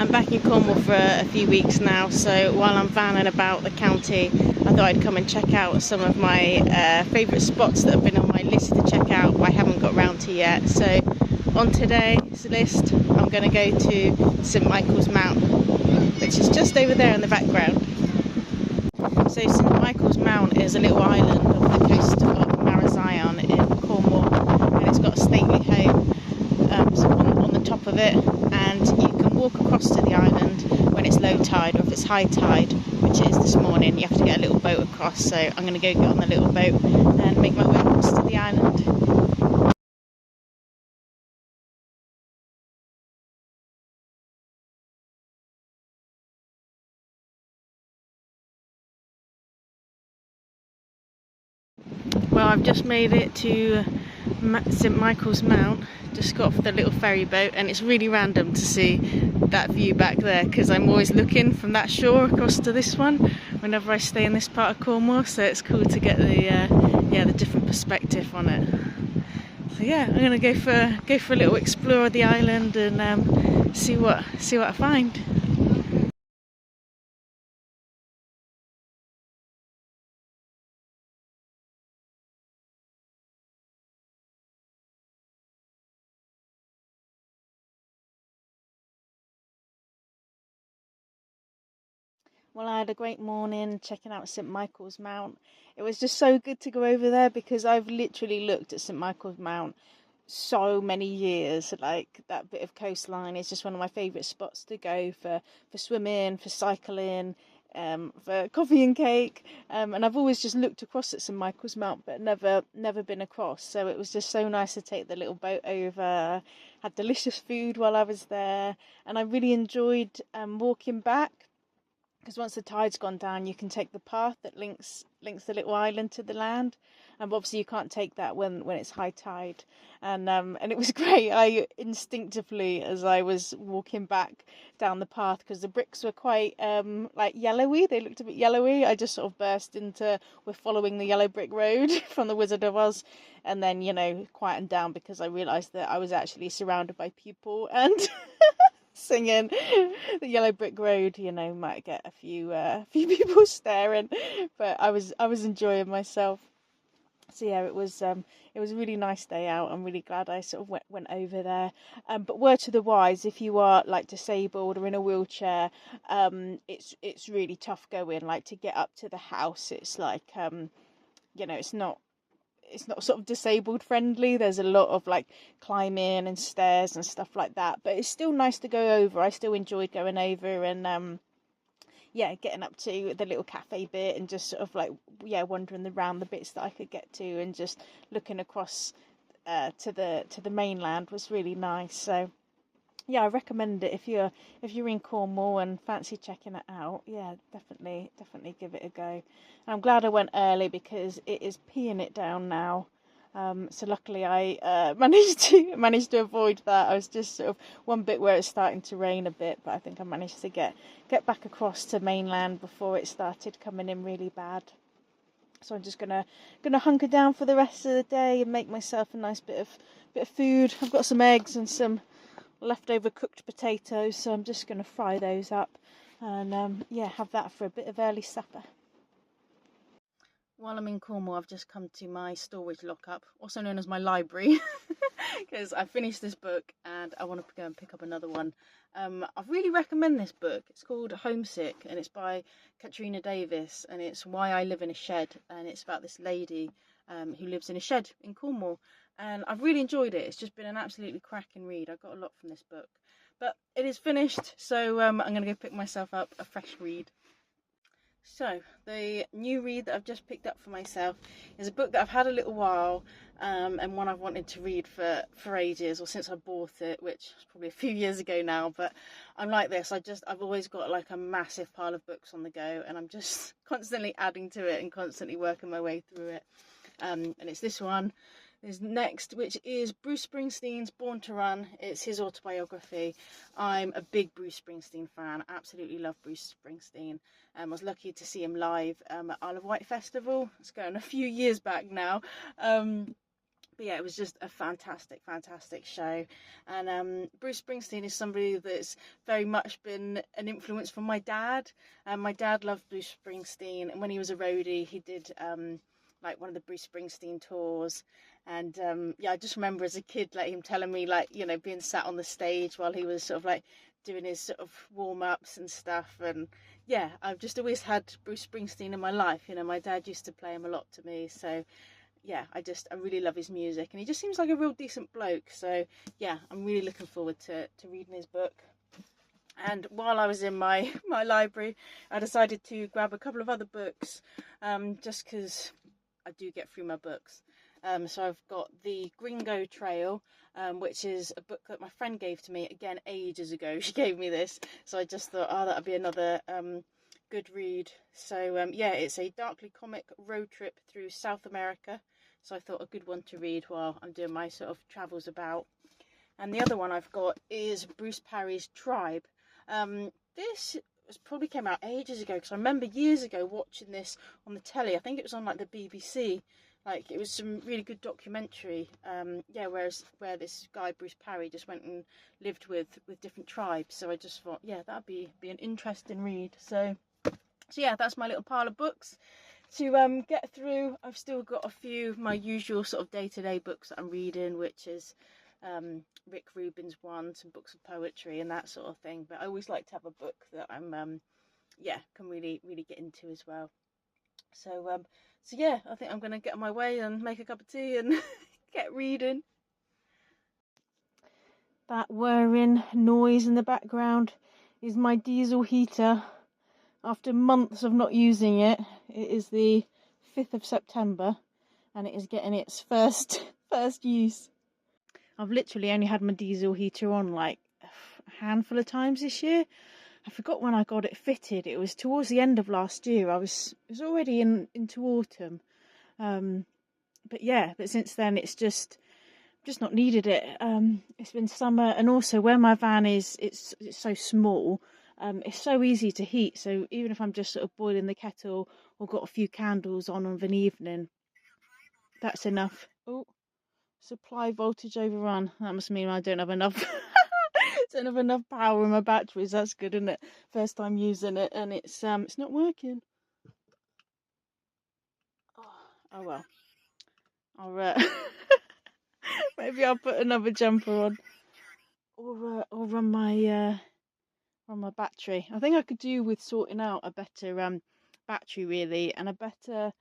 I'm back in Cornwall for a few weeks now, so while I'm vanning about the county, I thought I'd come and check out some of my favourite spots that have been on my list to check out but I haven't got round to yet. So on today's list, I'm going to go to St Michael's Mount, which is just over there in the background. So St Michael's Mount is a little island off the coast of Marazion in Cornwall, and it's got a stately home on the top of it, and you can walk across to the island when it's low tide, or if it's high tide, which it is this morning, you have to get a little boat across. So I'm going to go get on the little boat and make my way across to the island. Well, I've just made it to St Michael's Mount, just got off the little ferry boat, and it's really random to see that view back there because I'm always looking from that shore across to this one whenever I stay in this part of Cornwall, so it's cool to get the different perspective on it. So yeah, I'm gonna go for a little explore of the island and see what I find. Well, I had a great morning checking out St Michael's Mount. It was just so good to go over there because I've literally looked at St Michael's Mount so many years. Like, that bit of coastline is just one of my favourite spots to go for swimming, for cycling, for coffee and cake. And I've always just looked across at St Michael's Mount but never been across. So it was just so nice to take the little boat over, had delicious food while I was there, and I really enjoyed walking back. Because once the tide's gone down, you can take the path that links the little island to the land, and obviously you can't take that when it's high tide. And it was great. I instinctively, as I was walking back down the path, because the bricks were quite like yellowy, they looked a bit yellowy, I just sort of burst into, we're following the yellow brick road from the Wizard of Oz, and then quietened down because I realised that I was actually surrounded by people and singing the yellow brick road. Might get a few people staring, but I was enjoying myself. So yeah, it was a really nice day out. I'm really glad I sort of went over there. But word to the wise, if you are like disabled or in a wheelchair, it's really tough going. Like, to get up to the house, it's like it's not sort of disabled friendly. There's a lot of like climbing and stairs and stuff like that, but it's still nice to go over. I still enjoyed going over and getting up to the little cafe bit and just sort of like wandering around the bits that I could get to, and just looking across to the mainland was really nice. So yeah, I recommend it if you're in Cornwall and fancy checking it out. Yeah, definitely give it a go. And I'm glad I went early because it is peeing it down now. So luckily I managed to avoid that. I was just sort of one bit where it's starting to rain a bit, but I think I managed to get back across to mainland before it started coming in really bad. So I'm just gonna hunker down for the rest of the day and make myself a nice bit of food. I've got some eggs and some leftover cooked potatoes, so I'm just going to fry those up and have that for a bit of early supper. While I'm in Cornwall, I've just come to my storage lockup, also known as my library, because I finished this book and I want to go and pick up another one. I really recommend this book. It's called Homesick, and it's by Katrina Davis, and it's Why I Live in a Shed, and it's about this lady who lives in a shed in Cornwall. And I've really enjoyed it. It's just been an absolutely cracking read. I got a lot from this book. But it is finished, so I'm going to go pick myself up a fresh read. So, the new read that I've just picked up for myself is a book that I've had a little while, and one I've wanted to read for ages, or since I bought it, which was probably a few years ago now. But I'm like this, I've always got like a massive pile of books on the go, and I'm just constantly adding to it and constantly working my way through it. And it's this one is next, which is Bruce Springsteen's Born to Run. It's his autobiography. I'm a big Bruce Springsteen fan. Absolutely love Bruce Springsteen. I was lucky to see him live at Isle of Wight Festival. It's going a few years back now. But yeah, it was just a fantastic, fantastic show. And Bruce Springsteen is somebody that's very much been an influence from my dad. My dad loved Bruce Springsteen, and when he was a roadie, he did like one of the Bruce Springsteen tours. And yeah, I just remember as a kid, like him telling me, like, you know, being sat on the stage while he was sort of like doing his sort of warm-ups and stuff. And yeah, I've just always had Bruce Springsteen in my life. You know, my dad used to play him a lot to me, so yeah, I really love his music, and he just seems like a real decent bloke. So yeah, I'm really looking forward to reading his book. And while I was in my library, I decided to grab a couple of other books, just because I do get through my books. So I've got the Gringo Trail, which is a book that my friend gave to me, again, ages ago. She gave me this, so I just thought, oh, that'd be another good read. So yeah, it's a darkly comic road trip through South America, so I thought a good one to read while I'm doing my sort of travels about. And the other one I've got is Bruce Parry's Tribe. This probably came out ages ago, because I remember years ago watching this on the telly. I think it was on like the BBC. Like, it was some really good documentary. Yeah, where this guy Bruce Parry just went and lived with different tribes. So I just thought, yeah, that'd be an interesting read. So yeah, that's my little pile of books to get through. I've still got a few of my usual sort of day-to-day books that I'm reading, which is Rick Rubin's one, some books of poetry and that sort of thing. But I always like to have a book that I'm yeah, can really get into as well. So yeah, I think I'm gonna get on my way and make a cup of tea and get reading. That whirring noise in the background is my diesel heater. After months of not using it, it is the 5th of September and it is getting its first use. I've literally only had my diesel heater on like a handful of times this year. I forgot when I got it fitted. It was towards the end of last year. It was already into autumn. But yeah, but since then it's just not needed it. It's been summer, and also where my van is, it's so small. It's so easy to heat. So even if I'm just sort of boiling the kettle or got a few candles on of an evening, that's enough. Oh, supply voltage overrun. That must mean I don't have enough. Don't have enough power in my batteries. That's good, isn't it? First time using it, and it's not working. Oh well. Maybe I'll put another jumper on, or run my battery. I think I could do with sorting out a better battery really, and a better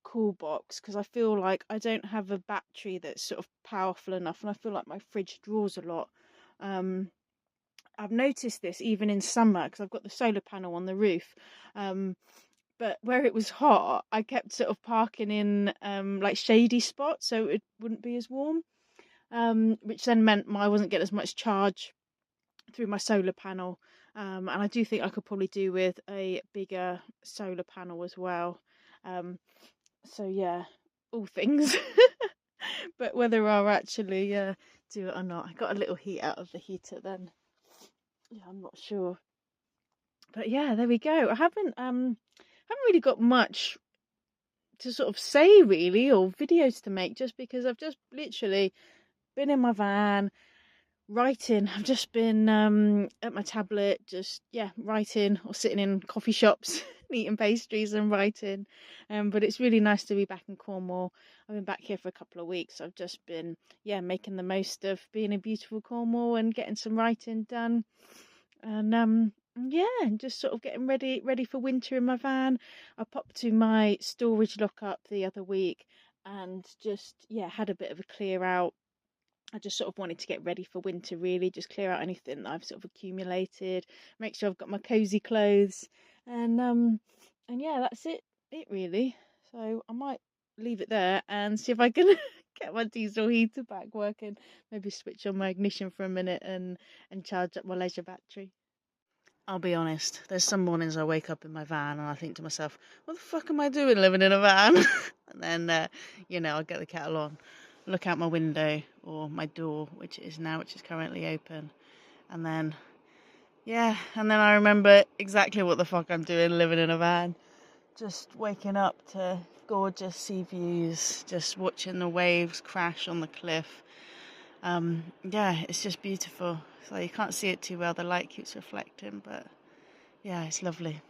cool box, because I feel like I don't have a battery that's sort of powerful enough, and I feel like my fridge draws a lot. I've noticed this even in summer because I've got the solar panel on the roof. But where it was hot, I kept sort of parking in like shady spots so it wouldn't be as warm. Which then meant I wasn't getting as much charge through my solar panel. And I do think I could probably do with a bigger solar panel as well. So yeah, all things. But whether I'll actually do it or not, I got a little heat out of the heater then. Yeah, I'm not sure. But yeah, there we go. I haven't really got much to sort of say really, or videos to make, just because I've just literally been in my van writing. I've just been at my tablet, just writing, or sitting in coffee shops eating pastries and writing. But it's really nice to be back in Cornwall. I've been back here for a couple of weeks. I've just been making the most of being in beautiful Cornwall and getting some writing done. And just sort of getting ready for winter in my van. I popped to my storage lockup the other week and just had a bit of a clear out. I just sort of wanted to get ready for winter, really, just clear out anything that I've sort of accumulated, make sure I've got my cozy clothes, and that's it really. So I might leave it there and see if I can get my diesel heater back working. Maybe switch on my ignition for a minute and charge up my leisure battery. I'll be honest, there's some mornings I wake up in my van and I think to myself, what the fuck am I doing living in a van? And then, I'll get the kettle on, look out my window or my door, which is currently open. And then I remember exactly what the fuck I'm doing living in a van. Just waking up to gorgeous sea views, just watching the waves crash on the cliff. Yeah, it's just beautiful. So you can't see it too well, the light keeps reflecting, but yeah, it's lovely.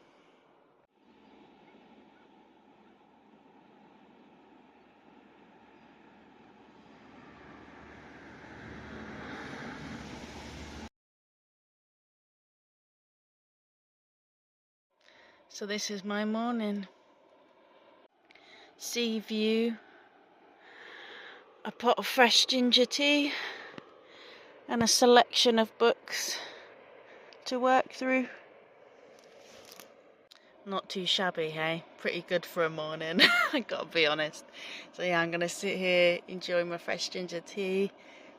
So this is my morning. Sea view, a pot of fresh ginger tea, and a selection of books to work through. Not too shabby, hey? Pretty good for a morning, I gotta be honest. So yeah, I'm gonna sit here, enjoy my fresh ginger tea,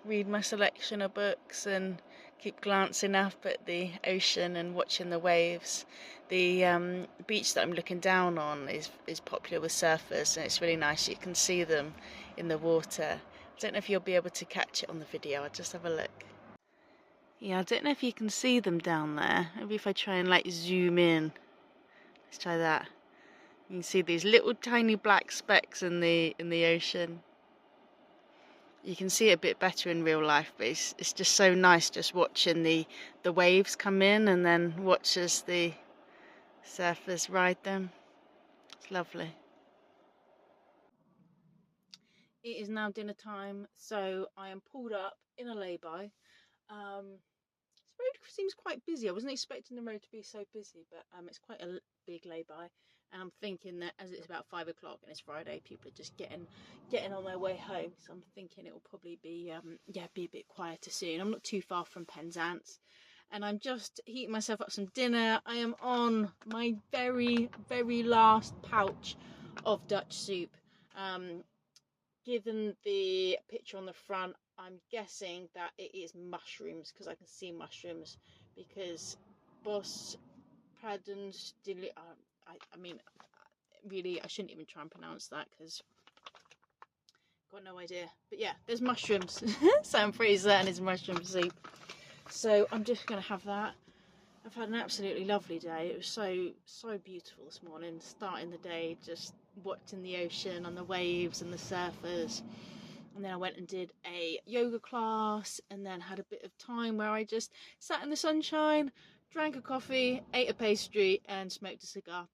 read my selection of books, and keep glancing up at the ocean and watching the waves. The beach that I'm looking down on is popular with surfers, and it's really nice. You can see them in the water. I don't know if you'll be able to catch it on the video. I'll just have a look. Yeah, I don't know if you can see them down there. Maybe if I try and like zoom in. Let's try that. You can see these little tiny black specks in the ocean. You can see it a bit better in real life, but it's just so nice just watching the waves come in and then watch as the surfers ride them. It's lovely. It is now dinner time, so I am pulled up in a lay-by. The road seems quite busy. I wasn't expecting the road to be so busy, but it's quite a big lay-by. And I'm thinking that as it's about 5 o'clock and it's Friday, people are just getting on their way home. So I'm thinking it will probably be be a bit quieter soon. I'm not too far from Penzance, and I'm just heating myself up some dinner. I am on my very, very last pouch of Dutch soup. Given the picture on the front, I'm guessing that it is mushrooms because I can see mushrooms. Because Bos Pradens, I mean, really, I shouldn't even try and pronounce that because got no idea. But yeah, there's mushrooms, so I'm pretty certain it's mushroom soup. So I'm just gonna have that. I've had an absolutely lovely day. It was so beautiful this morning. Starting the day, just watching the ocean and the waves and the surfers. And then I went and did a yoga class, and then had a bit of time where I just sat in the sunshine, drank a coffee, ate a pastry, and smoked a cigar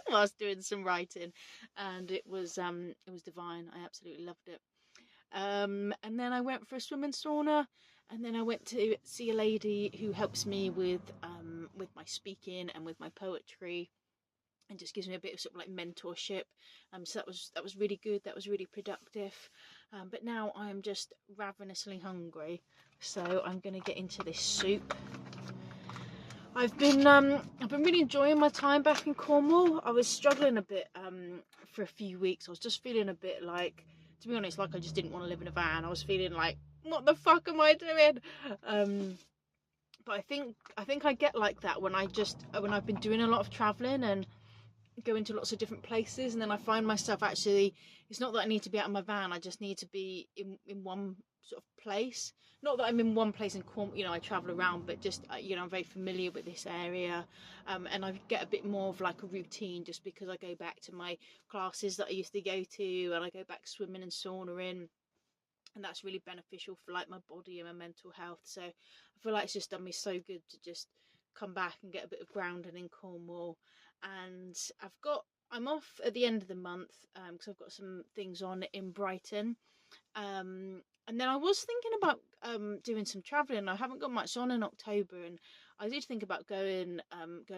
whilst doing some writing. And it was divine. I absolutely loved it. And then I went for a swim and sauna, and then I went to see a lady who helps me with my speaking and with my poetry, and just gives me a bit of sort of like mentorship. So that was really good. That was really productive. But now I am just ravenously hungry, so I'm going to get into this soup. I've been really enjoying my time back in Cornwall. I was struggling a bit for a few weeks. I was just feeling a bit like, to be honest, like I just didn't want to live in a van. I was feeling like, what the fuck am I doing? But I think I get like that when I've been doing a lot of traveling and going to lots of different places, and then I find myself actually, it's not that I need to be out of my van, I just need to be in one sort of place. Not that I'm in one place in Cornwall, I travel around, but just I'm very familiar with this area, and I get a bit more of like a routine just because I go back to my classes that I used to go to, and I go back swimming and saunaing, and that's really beneficial for like my body and my mental health. So I feel like it's just done me so good to just come back and get a bit of grounding in Cornwall. And I'm off at the end of the month because I've got some things on in Brighton, and then I was thinking about doing some travelling. I haven't got much on in October, and I did think about going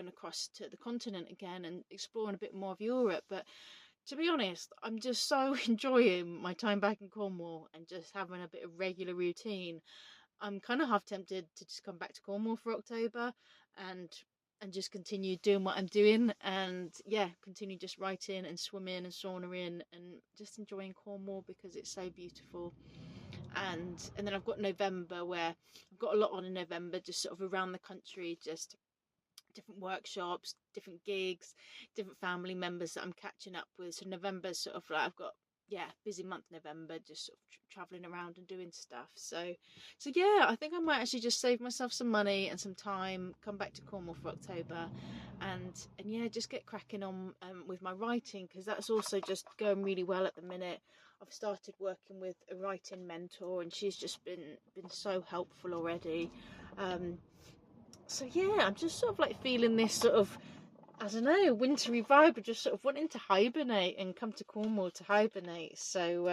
across to the continent again and exploring a bit more of Europe. But to be honest, I'm just so enjoying my time back in Cornwall and just having a bit of regular routine. I'm kind of half tempted to just come back to Cornwall for October and just continue doing what I'm doing, and continue just writing and swimming and saunaing and just enjoying Cornwall because it's so beautiful. And then I've got November, where I've got a lot on in November, just sort of around the country, just different workshops, different gigs, different family members that I'm catching up with. So November's sort of like I've got busy month November, just sort of traveling around and doing stuff. So yeah, I think I might actually just save myself some money and some time, come back to Cornwall for October, and yeah, just get cracking on with my writing, because that's also just going really well at the minute. I've started working with a writing mentor, and she's just been so helpful already. So yeah, I'm just sort of like feeling this sort of, I don't know, wintry vibe of just sort of wanting to hibernate and come to Cornwall to hibernate. So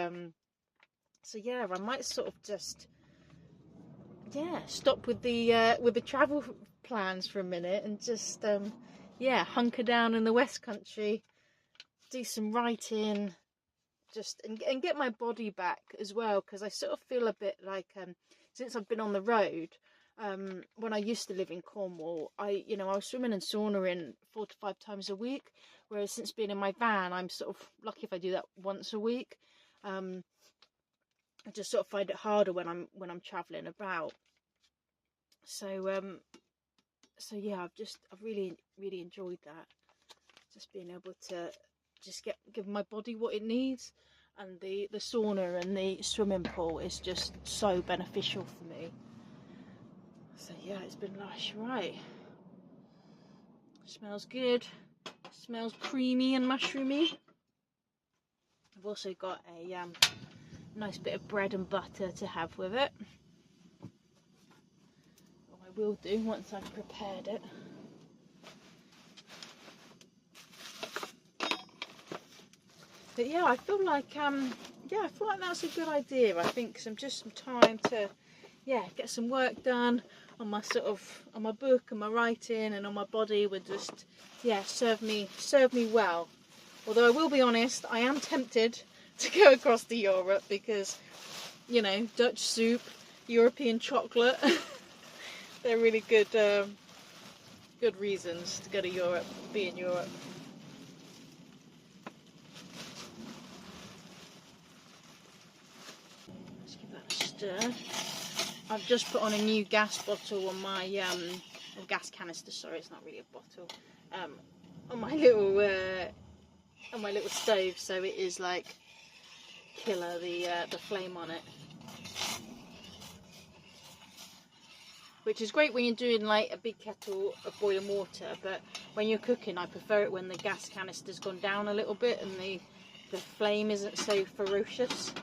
yeah, I might sort of just stop with the travel plans for a minute and just hunker down in the West Country, do some writing, just and get my body back as well, because I sort of feel a bit like since I've been on the road. When I used to live in Cornwall, I was swimming and saunaing 4 to 5 times a week, whereas since being in my van, I'm sort of lucky if I do that once a week. I just sort of find it harder when I'm traveling about. So yeah, I've really enjoyed that. Just being able to just give my body what it needs, and the sauna and the swimming pool is just so beneficial for me. So yeah, it's been lush, right? Smells good. Smells creamy and mushroomy. I've also got a nice bit of bread and butter to have with it. What I will do once I've prepared it. But yeah, I feel like that's a good idea. I think some time to get some work done on my on my book and my writing and on my body would just serve me well. Although I will be honest, I am tempted to go across to Europe because Dutch soup, European chocolate, they're really good reasons to go to Europe, be in Europe. Let's give that a stir. I've just put on a new gas bottle on my or gas canister. Sorry, it's not really a bottle. On my little stove, so it is like killer the flame on it, which is great when you're doing like a big kettle of boiling water. But when you're cooking, I prefer it when the gas canister's gone down a little bit and the flame isn't so ferocious.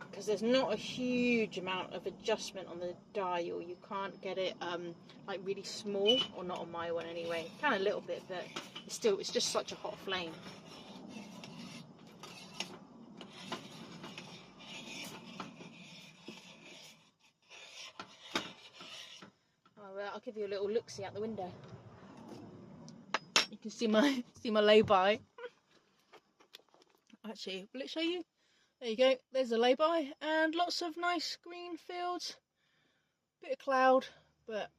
Because there's not a huge amount of adjustment on the dial. You can't get it like really small, or not on my one anyway. Kind of a little bit, but it's just such a hot flame. I'll give you a little look-see out the window. You can see my lay-by. Actually, will it show you? There you go, there's a lay-by, and lots of nice green fields, bit of cloud, but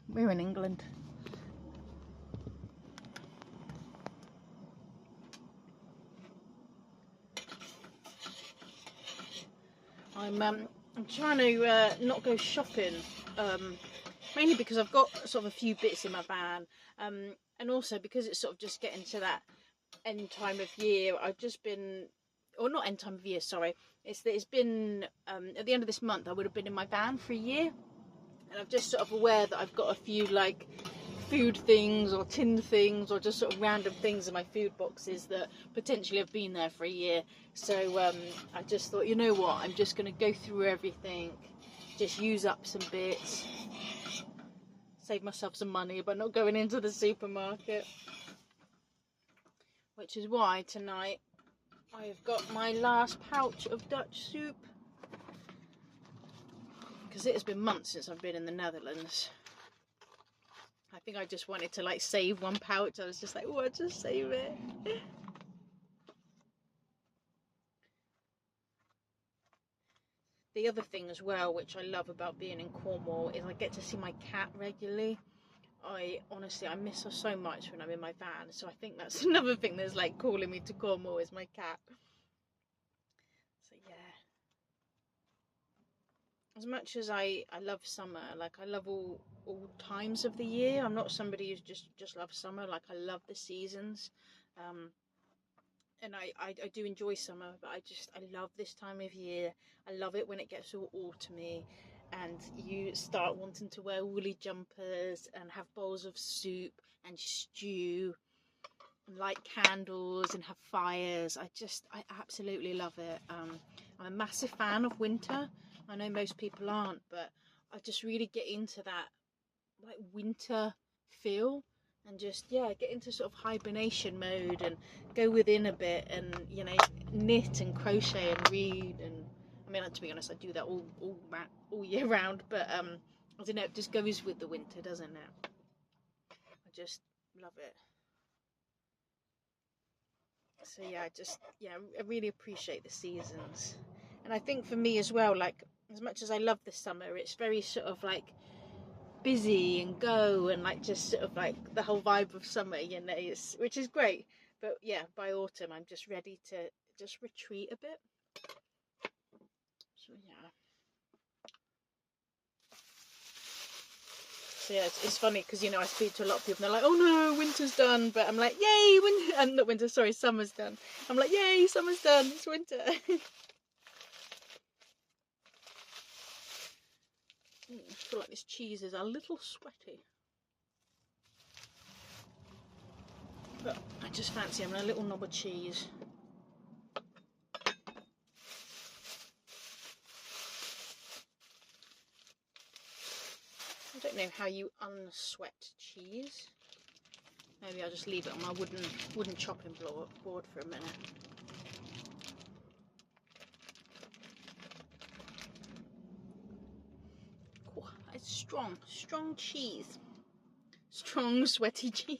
we're in England. I'm trying to not go shopping, mainly because I've got sort of a few bits in my van, and also because it's sort of just getting to that end time of year. I've just been, or not end time of year, sorry. It's been at the end of this month I would have been in my van for a year, and I'm just sort of aware that I've got a few like food things or tin things or just sort of random things in my food boxes that potentially have been there for a year. So I just thought, you know what, I'm just going to go through everything, just use up some bits, save myself some money by not going into the supermarket. Which is why tonight I've got my last pouch of Dutch soup, because it has been months since I've been in the Netherlands. I think I just wanted to like save one pouch. I was just like, oh, I'll just save it. The other thing as well, which I love about being in Cornwall, is I get to see my cat regularly. I miss her so much when I'm in my van. So I think that's another thing that's like calling me to Cornwall, is my cat. So yeah. As much as I love summer, like I love all times of the year. I'm not somebody who's just loves summer. Like I love the seasons. and I do enjoy summer, but I love this time of year. I love it when it gets all autumny and you start wanting to wear woolly jumpers and have bowls of soup and stew and light candles and have fires. I absolutely love it. I'm a massive fan of winter. I know most people aren't, but I just really get into that like winter feel, and just get into sort of hibernation mode and go within a bit, and knit and crochet and read. And I mean, to be honest, I do that all year round, but I don't know, it just goes with the winter, doesn't it? I just love it. So I really appreciate the seasons. And I think for me as well, like, as much as I love the summer, it's very sort of like busy and go, and like just sort of like the whole vibe of summer, which is great. But yeah, by autumn I'm just ready to just retreat a bit. So it's funny because I speak to a lot of people and they're like, oh no, winter's done, but I'm like, yay, winter, and not winter, sorry, summer's done. I'm like, yay, summer's done, it's winter. I feel like this cheese is a little sweaty, but I just fancy having a little knob of cheese. I don't know how you unsweat cheese. Maybe I'll just leave it on my wooden chopping board for a minute. Oh, it's strong cheese. Strong, sweaty cheese.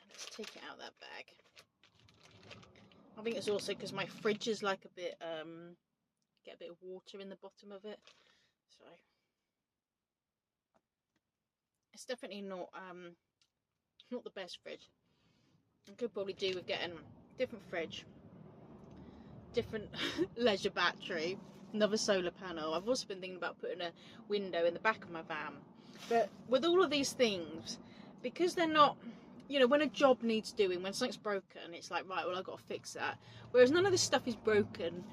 Let's take it out of that bag. I think it's also because my fridge is like a bit, get a bit of water in the bottom of it. So it's definitely not the best fridge. I could probably do with getting a different fridge, different leisure battery, another solar panel. I've also been thinking about putting a window in the back of my van. But with all of these things, because they're not, when a job needs doing, when something's broken, it's like, right, well, I've got to fix that. Whereas none of this stuff is broken,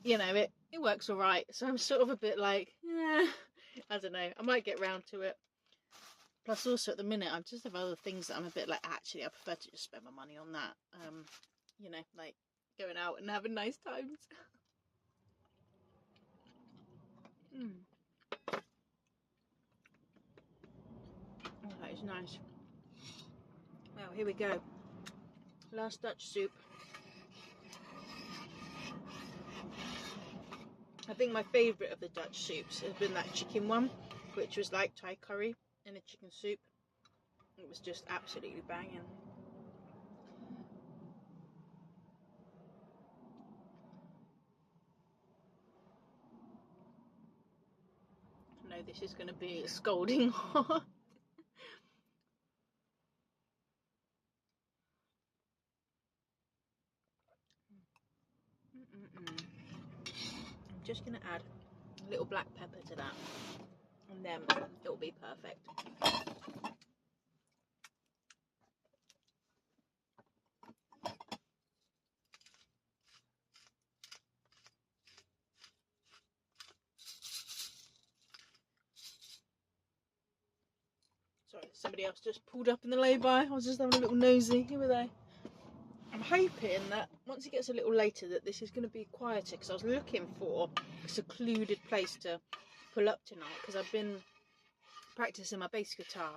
it works all right. So I'm sort of a bit like, I don't know, I might get round to it. Plus also at the minute, I just have other things that I'm a bit like, actually, I prefer to just spend my money on that. Like going out and having nice times. Oh, that is nice. Well, here we go. Last Dutch soup. I think my favourite of the Dutch soups has been that chicken one, which was like Thai curry in a chicken soup. It was just absolutely banging. I know this is going to be scalding hot. I'm just going to add a little black pepper to that, and then it'll be perfect. Sorry, somebody else just pulled up in the lay-by. I was just having a little nosy. Who were they? I'm hoping that once it gets a little later that this is going to be quieter, because I was looking for a secluded place to pull up tonight, because I've been practicing my bass guitar,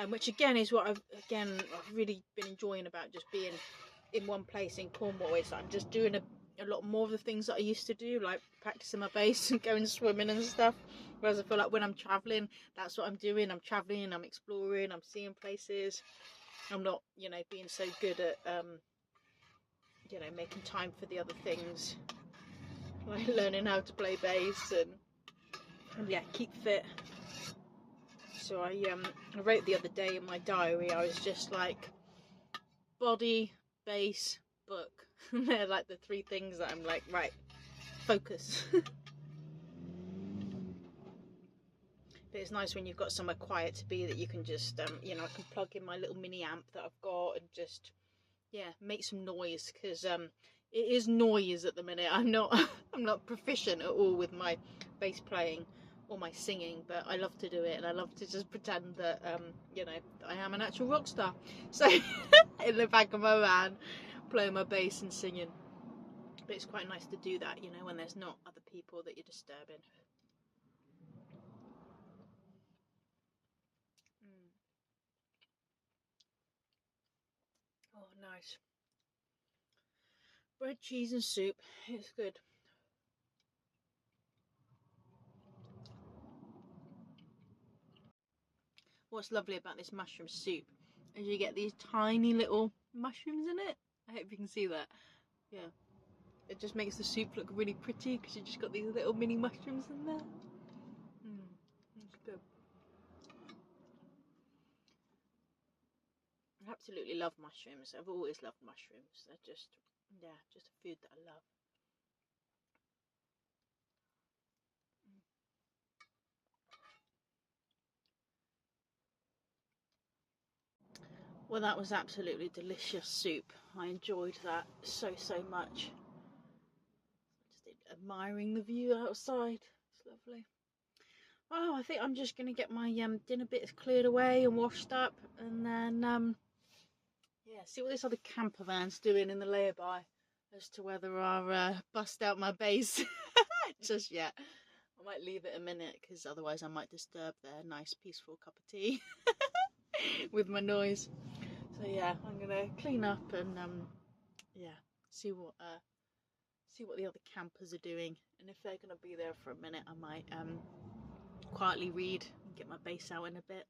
which again is what I've really been enjoying about just being in one place in Cornwall. Is I'm just doing a lot more of the things that I used to do, like practicing my bass and going swimming and stuff. Whereas I feel like when I'm travelling, that's what I'm doing. I'm travelling, I'm exploring, I'm seeing places. I'm not, being so good at, making time for the other things, like learning how to play bass and keep fit. So I wrote the other day in my diary, I was just like, body, bass, book. They're like the three things that I'm like, right, focus. But it's nice when you've got somewhere quiet to be, that you can just, I can plug in my little mini amp that I've got and just, yeah, make some noise, because it is noise at the minute. I'm not I'm not proficient at all with my bass playing or my singing, but I love to do it, and I love to just pretend that you know, I am an actual rock star. So in the back of my van, playing my bass and singing. But it's quite nice to do that, you know, when there's not other people that you're disturbing. Mm. Oh, nice. Bread, cheese and soup. It's good. What's lovely about this mushroom soup is you get these tiny little mushrooms in it. I hope you can see that. Yeah. It just makes the soup look really pretty because you just got these little mini mushrooms in there. Mm, it's good. I absolutely love mushrooms. I've always loved mushrooms. They're just, yeah, just a food that I love. Well, that was absolutely delicious soup. I enjoyed that so much. Just admiring the view outside. It's lovely. Oh, I think I'm just gonna get my dinner bits cleared away and washed up, and then yeah, see what this other camper van's doing in the layby, as to whether I'll bust out my bass just yet. I might leave it a minute, because otherwise I might disturb their nice peaceful cup of tea with my noise. So yeah, I'm gonna clean up and yeah, see what the other campers are doing, and if they're gonna be there for a minute, I might quietly read and get my bass out in a bit.